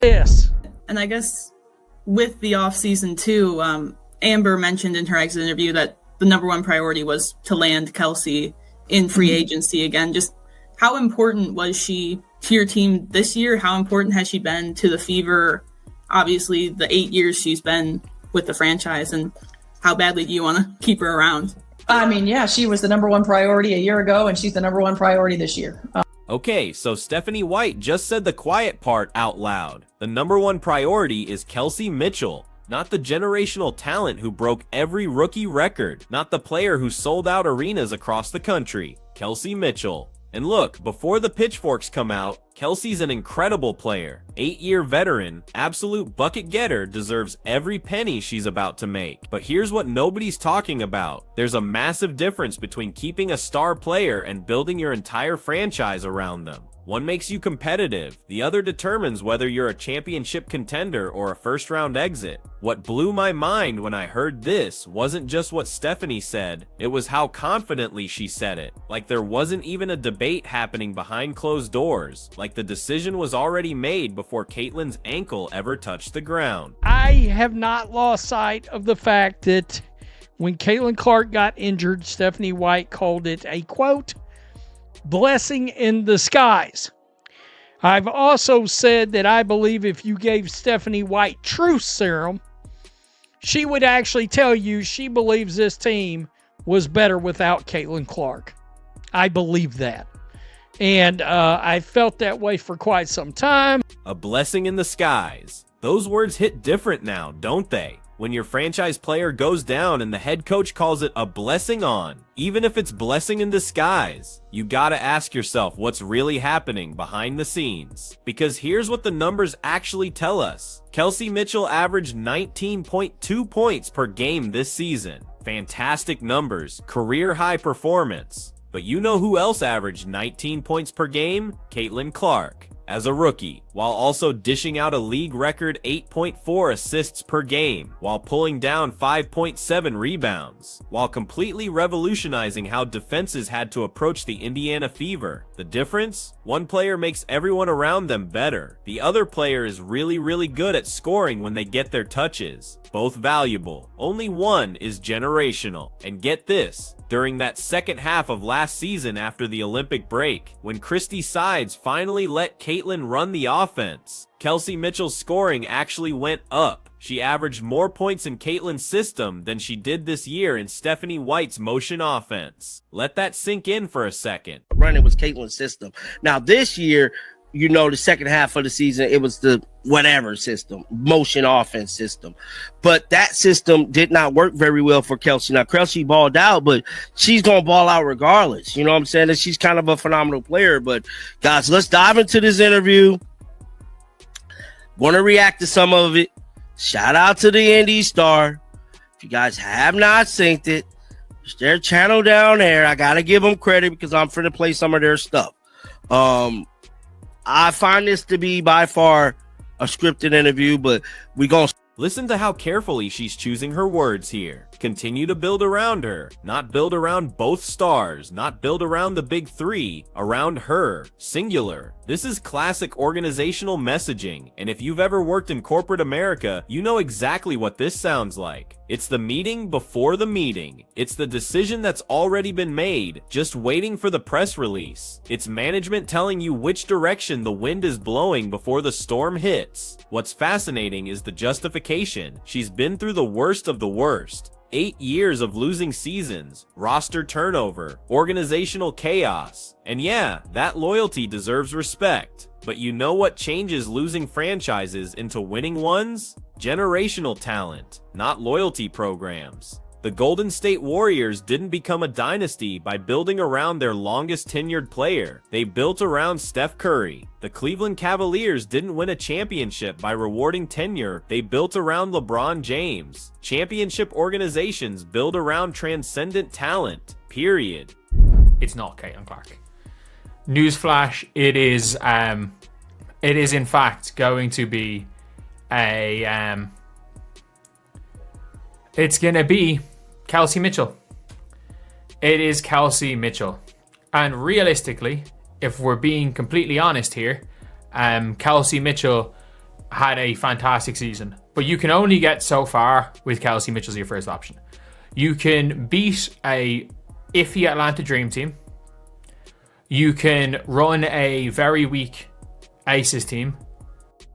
Yes. And I guess with the offseason too, Amber mentioned in her exit interview that the number one priority was to land Kelsey in free agency again. Just how important was she to your team this year? How important has she been to the Fever? Obviously, the 8 years she's been with the franchise, and how badly do you want to keep her around? I mean, yeah, she was the number one priority a year ago, and she's the number one priority this year. Okay, so Stephanie White just said the quiet part out loud. The number one priority is Kelsey Mitchell, not the generational talent who broke every rookie record, not the player who sold out arenas across the country. Kelsey Mitchell. And look, before the pitchforks come out, Kelsey's an incredible player. 8-year veteran, absolute bucket getter, deserves every penny she's about to make. But here's what nobody's talking about. There's a massive difference between keeping a star player and building your entire franchise around them. One makes you competitive, the other determines whether you're a championship contender or a first-round exit. What blew my mind when I heard this wasn't just what Stephanie said, it was how confidently she said it. Like there wasn't even a debate happening behind closed doors, like the decision was already made before Caitlyn's ankle ever touched the ground. I have not lost sight of the fact that when Caitlin Clark got injured, Stephanie White called it a, quote, blessing in disguise. I've also said that I believe if you gave Stephanie White truth serum, she would actually tell you she believes this team was better without Caitlin Clark. I believe that. And I felt that way for quite some time. A blessing in the skies. Those words hit different now, don't they? When your franchise player goes down and the head coach calls it a blessing on, even if it's blessing in disguise, you gotta ask yourself what's really happening behind the scenes. Because here's what the numbers actually tell us. Kelsey Mitchell averaged 19.2 points per game this season. Fantastic numbers, career high performance. But you know who else averaged 19 points per game? Caitlin Clark. As a rookie, while also dishing out a league record 8.4 assists per game, while pulling down 5.7 rebounds, while completely revolutionizing how defenses had to approach the Indiana Fever. The difference? One player makes everyone around them better. The other player is really good at scoring when they get their touches. Both valuable. Only one is generational. And get this, during that second half of last season after the Olympic break, when Christy Sides finally let Caitlin run the offense, Kelsey Mitchell's scoring actually went up. She averaged more points in Caitlin's system than she did this year in Stephanie White's motion offense. Let that sink in for a second. Running was Caitlin's system. Now this year, you know, the second half of the season, it was the whatever system, motion offense system. But that system did not work very well for Kelsey. Now, Kelsey balled out, but she's going to ball out regardless. You know what I'm saying? And she's kind of a phenomenal player. But, guys, let's dive into this interview. Want to react to some of it. Shout out to the Indie Star. If you guys have not synced it, it's their channel down there. I got to give them credit because I'm finna play some of their stuff. I find this to be by far a scripted interview, but we gonna listen to how carefully she's choosing her words here. Continue to build around her, not build around both stars, not build around the big three, around her, singular. This is classic organizational messaging, and if you've ever worked in corporate America, you know exactly what this sounds like. It's the meeting before the meeting. It's the decision that's already been made, just waiting for the press release. It's management telling you which direction the wind is blowing before the storm hits. What's fascinating is the justification. She's been through the worst of the worst. 8 years of losing seasons, roster turnover, organizational chaos. And yeah, that loyalty deserves respect. But you know what changes losing franchises into winning ones? Generational talent, not loyalty programs. The Golden State Warriors didn't become a dynasty by building around their longest tenured player. They built around Steph Curry. The Cleveland Cavaliers didn't win a championship by rewarding tenure. They built around LeBron James. Championship organizations build around transcendent talent, period. It's not Caitlin Clark. Newsflash, it is in fact going to be it's going to be Kelsey Mitchell. It is Kelsey Mitchell. And realistically, if we're being completely honest here, Kelsey Mitchell had a fantastic season, but you can only get so far with Kelsey Mitchell as your first option. You can beat a iffy Atlanta Dream Team. You can run a very weak Aces team.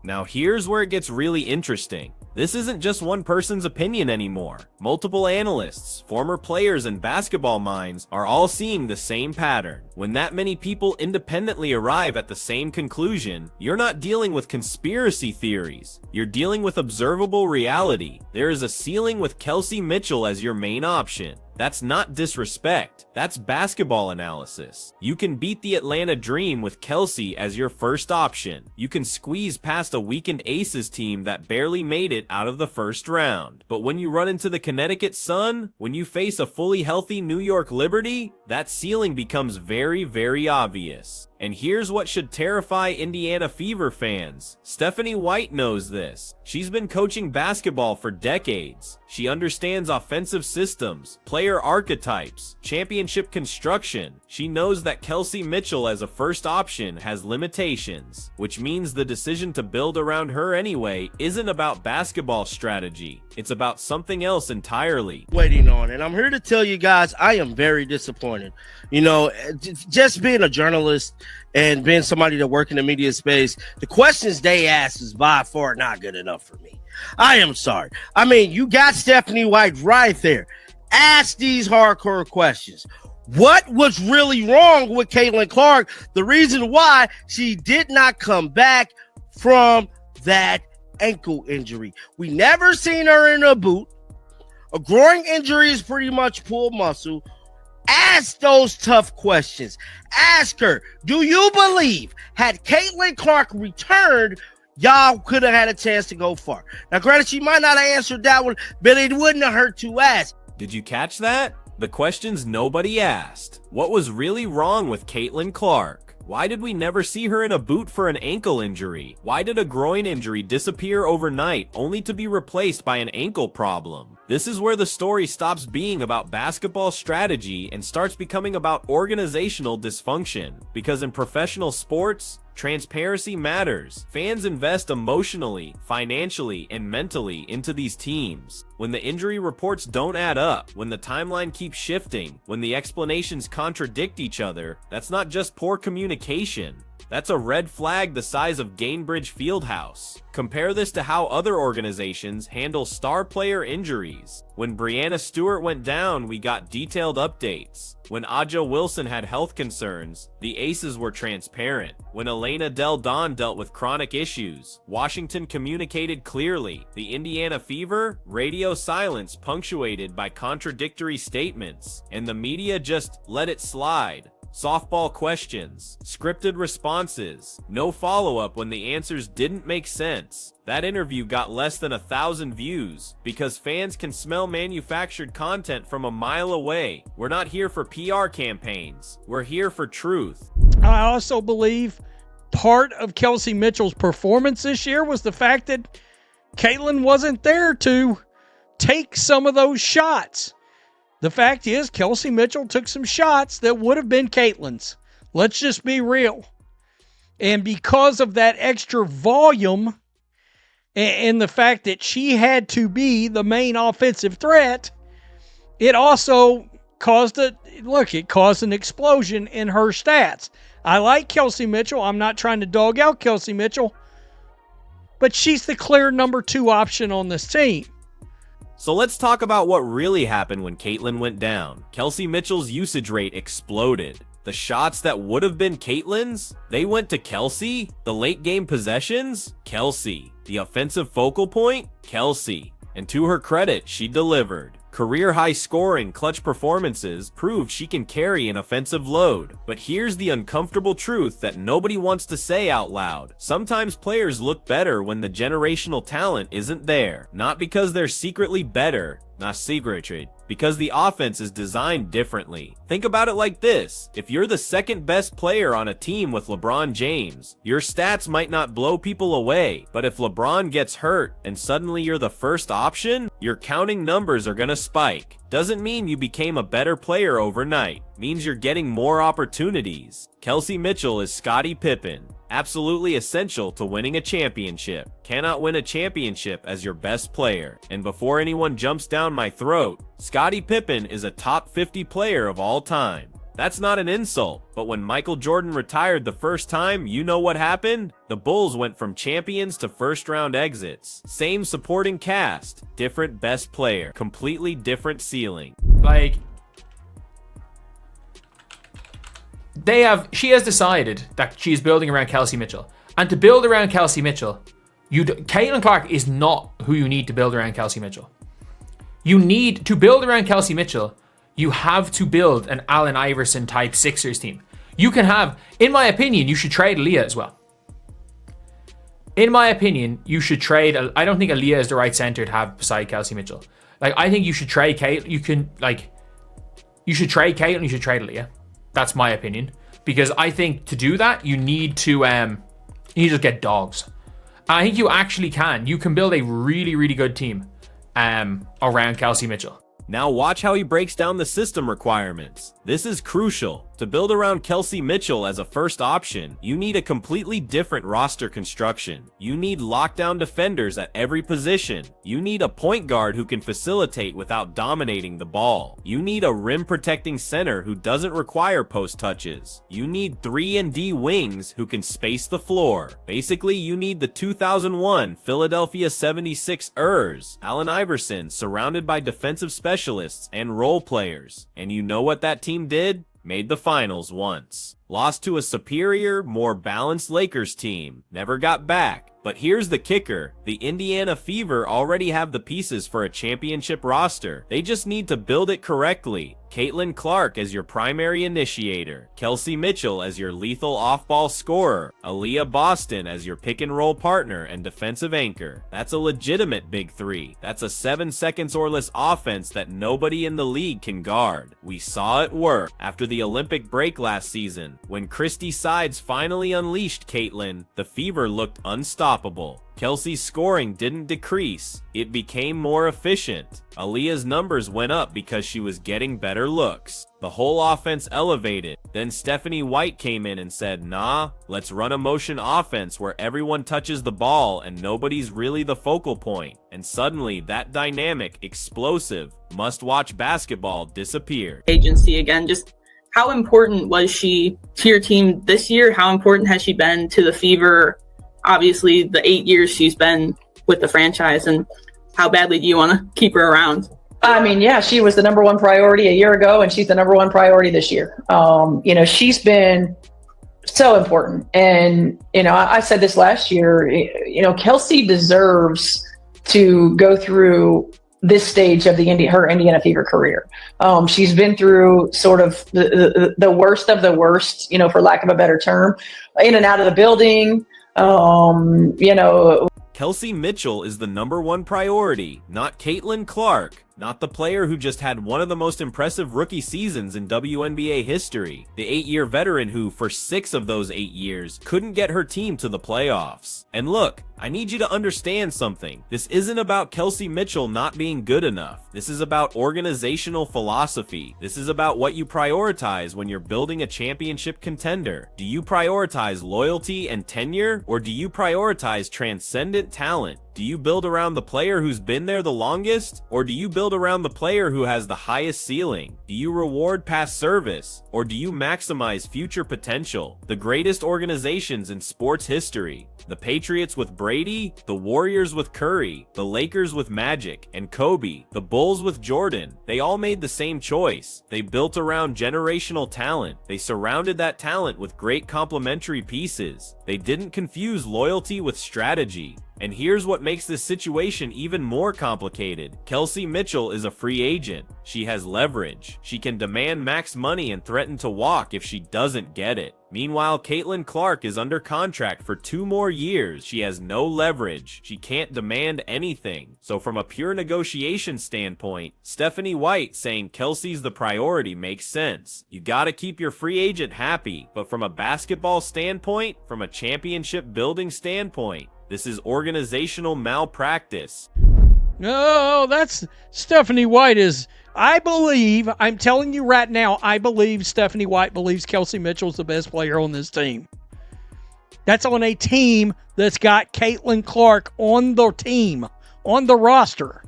Now here's where it gets really interesting. This isn't just one person's opinion anymore. Multiple analysts, former players, and basketball minds are all seeing the same pattern. When that many people independently arrive at the same conclusion, you're not dealing with conspiracy theories. You're dealing with observable reality. There is a ceiling with Kelsey Mitchell as your main option. That's not disrespect. That's basketball analysis. You can beat the Atlanta Dream with Kelsey as your first option. You can squeeze past a weakened Aces team that barely made it out of the first round. But when you run into the Connecticut Sun, when you face a fully healthy New York Liberty, that ceiling becomes very, very obvious. And here's what should terrify Indiana Fever fans. Stephanie White knows this. She's been coaching basketball for decades. She understands offensive systems, player archetypes, championship construction. She knows that Kelsey Mitchell as a first option has limitations, which means the decision to build around her anyway isn't about basketball strategy. It's about something else entirely. Waiting on it. I'm here to tell you guys, I am very disappointed. You know, just being a journalist and being somebody that work in the media space, the questions they ask is by far not good enough for me. I am sorry. I mean, you got Stephanie White right there. Ask these hardcore questions. What was really wrong with Caitlin Clark? The reason why she did not come back from that ankle injury. We never seen her in a boot. A groin injury is pretty much pulled muscle. Ask those tough questions. Ask her, do you believe had Caitlin Clark returned, y'all could have had a chance to go far? Now, granted, she might not have answered that one, but it wouldn't have hurt to ask. Did you catch that? The questions nobody asked. What was really wrong with Caitlin Clark? Why did we never see her in a boot for an ankle injury? Why did a groin injury disappear overnight only to be replaced by an ankle problem? This is where the story stops being about basketball strategy and starts becoming about organizational dysfunction. Because in professional sports, transparency matters. Fans invest emotionally, financially, and mentally into these teams. When the injury reports don't add up, when the timeline keeps shifting, when the explanations contradict each other, that's not just poor communication. That's a red flag the size of Gainbridge Fieldhouse. Compare this to how other organizations handle star player injuries. When Breanna Stewart went down, we got detailed updates. When Aja Wilson had health concerns, the Aces were transparent. When Elena Del Don dealt with chronic issues, Washington communicated clearly. The Indiana Fever, radio silence punctuated by contradictory statements, and the media just let it slide. Softball questions, scripted responses, no follow-up when the answers didn't make sense. That interview got less than 1,000 views because fans can smell manufactured content from a mile away. We're not here for PR campaigns. We're here for truth. I also believe part of Kelsey Mitchell's performance this year was the fact that Caitlin wasn't there to take some of those shots. The fact is, Kelsey Mitchell took some shots that would have been Caitlin's. Let's just be real. And because of that extra volume and the fact that she had to be the main offensive threat, it also caused it caused an explosion in her stats. I like Kelsey Mitchell. I'm not trying to dog out Kelsey Mitchell, but she's the clear number 2 option on this team. So let's talk about what really happened when Caitlin went down. Kelsey Mitchell's usage rate exploded. The shots that would have been Caitlin's, they went to Kelsey. The late game possessions, Kelsey. The offensive focal point, Kelsey. And to her credit, she delivered. Career high scoring, clutch performances proved she can carry an offensive load. But here's the uncomfortable truth that nobody wants to say out loud. Sometimes players look better when the generational talent isn't there. Not because they're secretly better, not secretly, because the offense is designed differently. Think about it like this. If you're the second best player on a team with LeBron James, your stats might not blow people away. But if LeBron gets hurt and suddenly you're the first option, your counting numbers are gonna spike. Doesn't mean you became a better player overnight. Means you're getting more opportunities. Kelsey Mitchell is Scottie Pippen. Absolutely essential to winning a championship. Cannot win a championship as your best player. And before anyone jumps down my throat, Scottie Pippen is a top 50 player of all time. That's not an insult, but when Michael Jordan retired the first time, you know what happened? The Bulls went from champions to first-round exits. Same supporting cast, different best player, completely different ceiling. Like, she has decided that she is building around Kelsey Mitchell. And to build around Kelsey Mitchell, Caitlin Clark is not who you need to build around Kelsey Mitchell. You need to build around Kelsey Mitchell. You have to build an Allen Iverson type Sixers team. You can have, in my opinion, you should trade Aaliyah as well. In my opinion, you should trade. I don't think Aaliyah is the right center to have beside Kelsey Mitchell. Like, I think you should trade Kate. You should trade Kate and you should trade Aaliyah. That's my opinion. Because I think to do that, you need to just get dogs. And I think you actually can. You can build a really, really good team around Kelsey Mitchell. Now watch how he breaks down the system requirements. This is crucial. To build around Kelsey Mitchell as a first option, you need a completely different roster construction. You need lockdown defenders at every position. You need a point guard who can facilitate without dominating the ball. You need a rim protecting center who doesn't require post touches. You need 3-and-D wings who can space the floor. Basically, you need the 2001 Philadelphia 76ers, Allen Iverson, surrounded by defensive specialists and role players. And you know what that team did? Made the finals once. Lost to a superior, more balanced Lakers team. Never got back. But here's the kicker. The Indiana Fever already have the pieces for a championship roster. They just need to build it correctly. Caitlin Clark as your primary initiator. Kelsey Mitchell as your lethal off-ball scorer. Aaliyah Boston as your pick-and-roll partner and defensive anchor. That's a legitimate big three. That's a 7 seconds or less offense that nobody in the league can guard. We saw it work after the Olympic break last season. When Christy Sides finally unleashed Caitlin, the Fever looked unstoppable. Kelsey's scoring didn't decrease, it became more efficient. Aaliyah's numbers went up because she was getting better looks. The whole offense elevated. Then Stephanie White came in and said, nah, let's run a motion offense where everyone touches the ball and nobody's really the focal point. And suddenly that dynamic, explosive, must-watch basketball disappeared. Agency again, just how important was she to your team this year? How important has she been to the Fever? Obviously, the 8 years she's been with the franchise, and how badly do you want to keep her around? I mean, yeah, she was the number one priority a year ago, and she's the number one priority this year. She's been so important. And, I said this last year, Kelsey deserves to go through this stage of her Indiana Fever career. She's been through sort of the worst of the worst, for lack of a better term, in and out of the building. Kelsey Mitchell is the number one priority, not Caitlin Clark. Not the player who just had one of the most impressive rookie seasons in WNBA history. The 8-year veteran who, for 6 of those 8 years, couldn't get her team to the playoffs. And look, I need you to understand something. This isn't about Kelsey Mitchell not being good enough. This is about organizational philosophy. This is about what you prioritize when you're building a championship contender. Do you prioritize loyalty and tenure, or do you prioritize transcendent talent? Do you build around the player who's been there the longest? Or do you build around the player who has the highest ceiling? Do you reward past service? Or do you maximize future potential? The greatest organizations in sports history, the Patriots with Brady, the Warriors with Curry, the Lakers with Magic and Kobe, the Bulls with Jordan, they all made the same choice. They built around generational talent. They surrounded that talent with great complementary pieces. They didn't confuse loyalty with strategy. And here's what makes this situation even more complicated. Kelsey Mitchell is a free agent. She has leverage. She can demand max money and threaten to walk if she doesn't get it. Meanwhile, Caitlin Clark is under contract for 2 more years. She has no leverage. She can't demand anything. So from a pure negotiation standpoint, Stephanie White saying Kelsey's the priority makes sense. You gotta keep your free agent happy. But from a basketball standpoint, from a championship building standpoint, this is organizational malpractice. No, that's Stephanie White I'm telling you right now, I believe Stephanie White believes Kelsey Mitchell's the best player on this team. That's on a team that's got Caitlin Clark on the team, on the roster.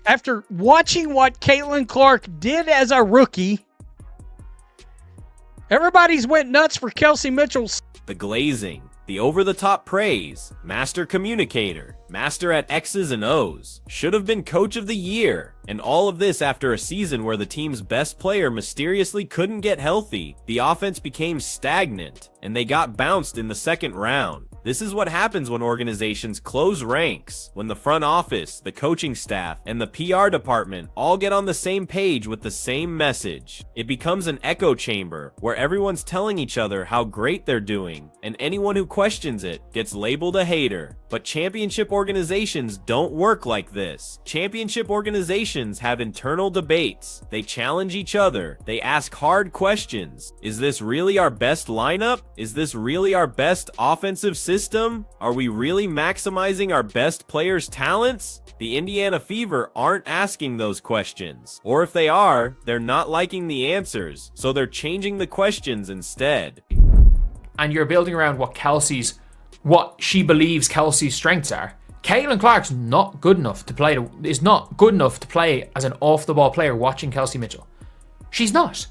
After watching what Caitlin Clark did as a rookie, everybody's went nuts for Kelsey Mitchell. The glazing, the over-the-top praise, master communicator, master at X's and O's, should have been coach of the year. And all of this after a season where the team's best player mysteriously couldn't get healthy, the offense became stagnant, and they got bounced in the second round. This is what happens when organizations close ranks, when the front office, the coaching staff, and the PR department all get on the same page with the same message. It becomes an echo chamber where everyone's telling each other how great they're doing, and anyone who questions it gets labeled a hater. But championship organizations don't work like this. Championship organizations have internal debates. They challenge each other. They ask hard questions. Is this really our best lineup? Is this really our best offensive system? Are we really maximizing our best players' talents? The Indiana Fever aren't asking those questions. Or if they are, they're not liking the answers, so they're changing the questions instead. And you're building around what she believes Kelsey's strengths are. Caitlin Clark's not good enough to play. Is not good enough to play as an off-the-ball player watching Kelsey Mitchell. She's not.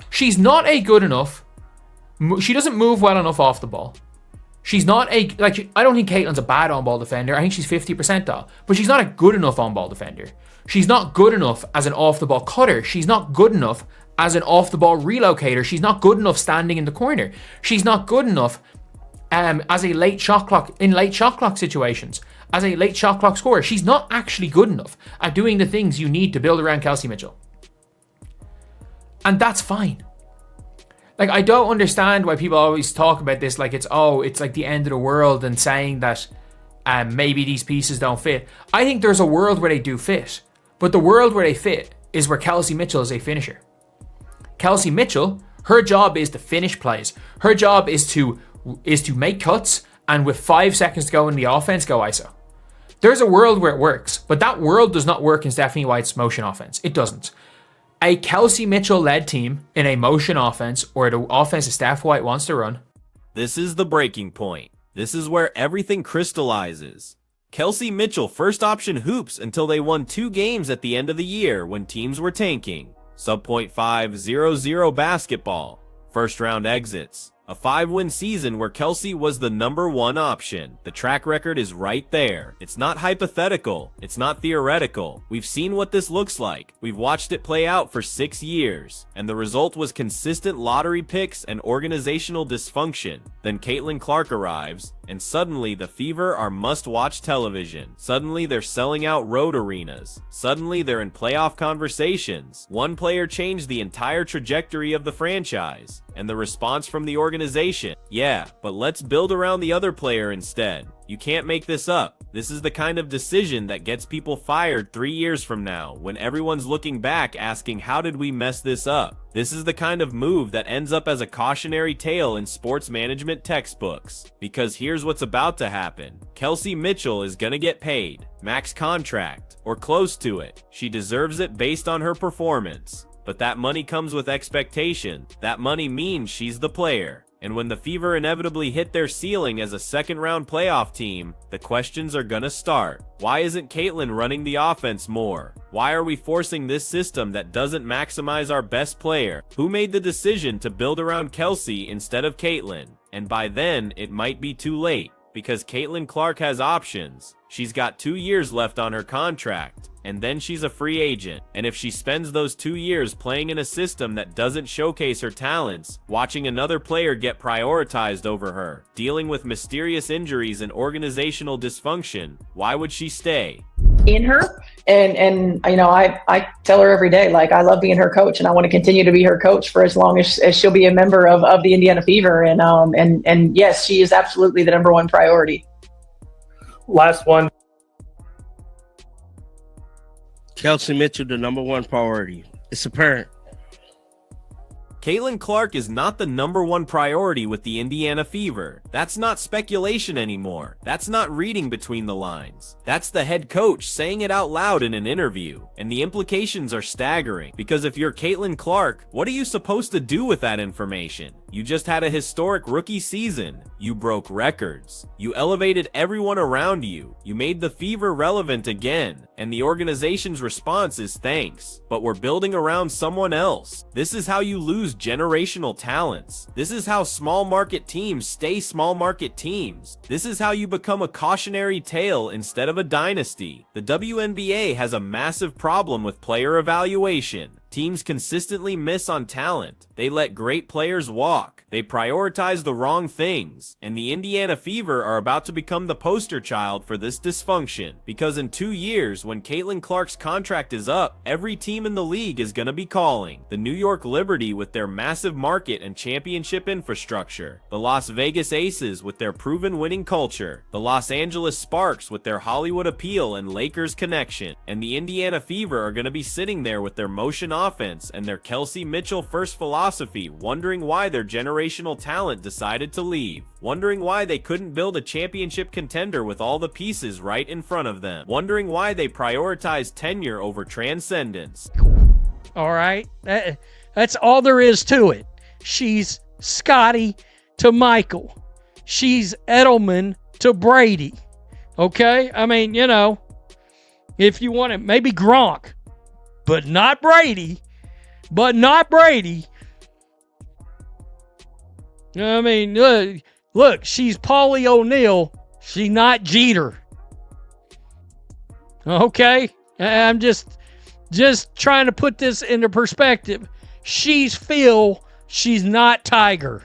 She's not a good enough. She doesn't move well enough off the ball. She's not I don't think Caitlin's a bad on-ball defender. I think she's 50 percentile, but she's not a good enough on-ball defender. She's not good enough as an off-the-ball cutter. She's not good enough as an off-the-ball relocator. She's not good enough standing in the corner. She's not good enough as a late shot clock situations, as a late shot clock scorer. She's not actually good enough at doing the things you need to build around Kelsey Mitchell. And that's fine. I don't understand why people always talk about this like it's like the end of the world and saying that maybe these pieces don't fit. I think there's a world where they do fit, but the world where they fit is where Kelsey Mitchell is a finisher. Kelsey Mitchell, her job is to finish plays. Her job is to make cuts, and with 5 seconds to go in the offense, go ISO. There's a world where it works, but that world does not work in Stephanie White's motion offense. It doesn't. A Kelsey Mitchell-led team in a motion offense, or the offense that Steph White wants to run. This is the breaking point. This is where everything crystallizes. Kelsey Mitchell first option hoops until they won 2 games at the end of the year when teams were tanking. Sub.500 basketball. First round exits. A 5-win season where Kelsey was the #1 option. The track record is right there. It's not hypothetical. It's not theoretical. We've seen what this looks like. We've watched it play out for 6 years. And the result was consistent lottery picks and organizational dysfunction. Then Caitlin Clark arrives, and suddenly the Fever are must-watch television. Suddenly they're selling out road arenas. Suddenly they're in playoff conversations. One player changed the entire trajectory of the franchise. And the response from the organization, yeah, but let's build around the other player instead. You can't make this up. This is the kind of decision that gets people fired 3 years from now, when everyone's looking back asking, how did we mess this up? This is the kind of move that ends up as a cautionary tale in sports management textbooks. Because here's what's about to happen. Kelsey Mitchell is gonna get paid. Max contract, or close to it. She deserves it based on her performance. But that money comes with expectation. That money means she's the player. And when the Fever inevitably hit their ceiling as a second-round playoff team, the questions are gonna start. Why isn't Caitlin running the offense more? Why are we forcing this system that doesn't maximize our best player? Who made the decision to build around Kelsey instead of Caitlin? And by then, it might be too late, because Caitlin Clark has options. She's got 2 years left on her contract, and then she's a free agent. And if she spends those 2 years playing in a system that doesn't showcase her talents, watching another player get prioritized over her, dealing with mysterious injuries and organizational dysfunction, why would she stay? In her, and I tell her every day, I love being her coach, and I want to continue to be her coach for as long as she'll be a member of the Indiana Fever. And yes, she is absolutely the #1 priority. Last one. Kelsey Mitchell, the #1 priority. It's apparent. Caitlin Clark is not the #1 priority with the Indiana Fever. That's not speculation anymore. That's not reading between the lines. That's the head coach saying it out loud in an interview. And the implications are staggering, because if you're Caitlin Clark, what are you supposed to do with that information? You just had a historic rookie season. You broke records. You elevated everyone around you. You made the Fever relevant again. And the organization's response is thanks, but we're building around someone else. This is how you lose generational talents. This is how small market teams stay small market teams. This is how you become a cautionary tale instead of a dynasty. The WNBA has a massive problem with player evaluation. Teams consistently miss on talent. They let great players walk. They prioritize the wrong things. And the Indiana Fever are about to become the poster child for this dysfunction. Because in 2 years, when Caitlin Clark's contract is up, every team in the league is going to be calling. The New York Liberty with their massive market and championship infrastructure. The Las Vegas Aces with their proven winning culture. The Los Angeles Sparks with their Hollywood appeal and Lakers connection. And the Indiana Fever are going to be sitting there with their motion offense and their Kelsey Mitchell first philosophy, wondering why their generational talent decided to leave, wondering why they couldn't build a championship contender with all the pieces right in front of them, wondering why they prioritized tenure over transcendence. All right, that's all there is to it. She's Scotty to Michael. She's Edelman to Brady. Okay, I mean, you know, if you want it, maybe Gronk. But not Brady. But not Brady. I mean, look, she's Paulie O'Neill. She's not Jeter. Okay? I'm just trying to put this into perspective. She's Phil. She's not Tiger.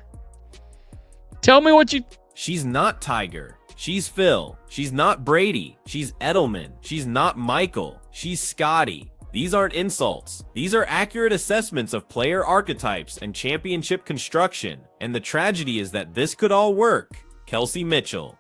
Tell me what you... She's not Tiger. She's Phil. She's not Brady. She's Edelman. She's not Michael. She's Scotty. These aren't insults. These are accurate assessments of player archetypes and championship construction. And the tragedy is that this could all work. Kelsey Mitchell.